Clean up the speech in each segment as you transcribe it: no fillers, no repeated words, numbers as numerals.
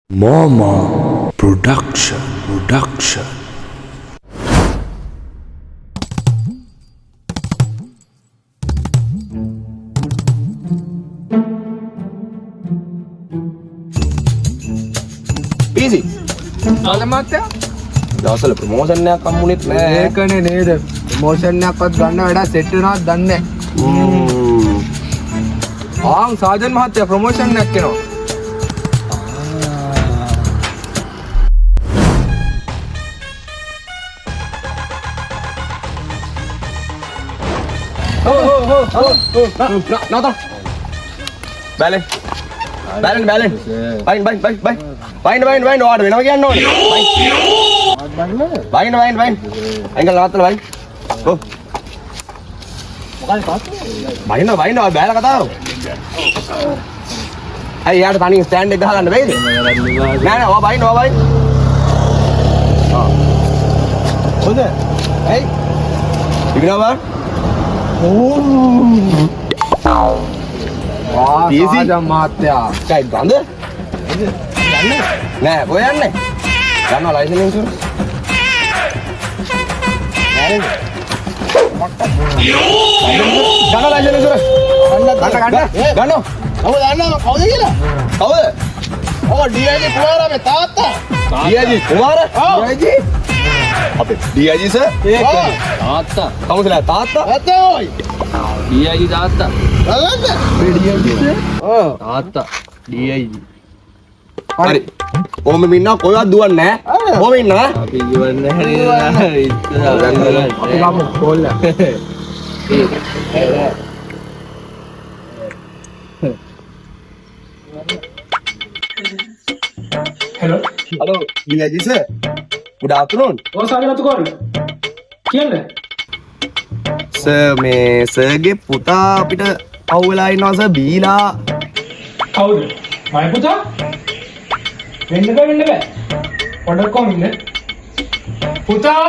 Mama Production. Easy. Alamatnya? Dasar promotion nya kamu nih. ඒකනේ නේද promotion එකක්වත් ගන්න වැඩ සෙට් වෙනවද දන්නේ ආන් සාජන් මහත්තයා ප්‍රමෝෂන් එකක් කරනවා Nonton. Balen. Bain. Order වෙනවා කියන්න ඕනේ. Bain. අංගල් නවත්තලා bain. ඔව්. මොකද තාත්තා? bain බෑලා කතා කරමු. අය යාට තනියෙන් ස්ටෑන්ඩ් එක ගහගන්න බැයිද? නෑ ඔයා bain. හොඳ. ඇයි? ඉගෙනවා Easy. සාජන් මහත්තයා Kay ගඳ? නෑ කොහෙ යන්නේ? ගන්නවා ලයිසන් ඉන්ෂුරන්ස්. නෑ නේද? ගන්නවා ලයිසන් ඉන්ෂුරන්ස්. ගන්නවා. කවුද දන්නවද කවුද කියලා? කවුද? ඔව් DIG කුමාරගේ තාත්තා. DIG කුමාර? DIG අපේ DIG සර්? තාත්තා කවුදලා තාත්තා? ඇත්තෝයි. DIG තාත්තා බලන්න. තාත්තා DIG හරි. ඔහොම ඉන්නවා කොහෙවත් දුවන්නේ නෑ. ඔහොම ඉන්නවා. අපි ඉවරනේ හරියලා අපි ගමු කෝල්ල Hello. Hello DIG sir. Good afternoon. ඔය සාගරතු කෝරල. කියන්නේ. සර් මේ සර්ගේ පුතා අපිට අවුලා ඉන්නවා සර් බීලා කවුද? මගේ පුතා? වෙන්න බෑ. පොඩක් කොම් ඉන්න. පුතා.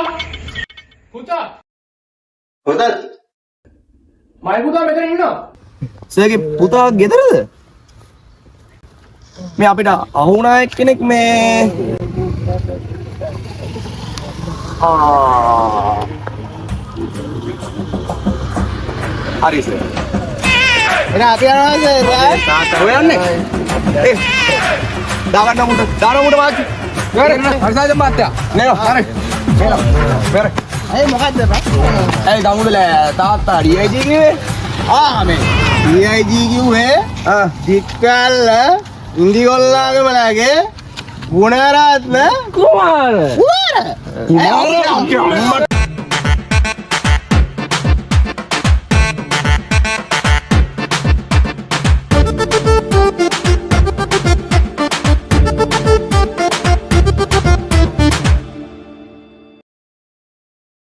හොඳ මගේ පුතා මෙතන ඉන්නවා. සර්ගේ පුතා ගෙදරද මේ අපිට අහුණා එක්කෙනෙක් මේ හරි සර් එන අපි යනවා සර්. ඔය යන්නේ දාගන්න මුට වාචි සාජන් මහත්තයා නේද හරි පෙර ඒ මොකද්ද බා? ඒ ගමුඩල තාත්තා DIG කිව්වේ මේ DIG කිව්වේ දික්කල්ල ඉන්දිගොල්ලාගේ බලගේ ගුණරත්න කුමාර කුමාර.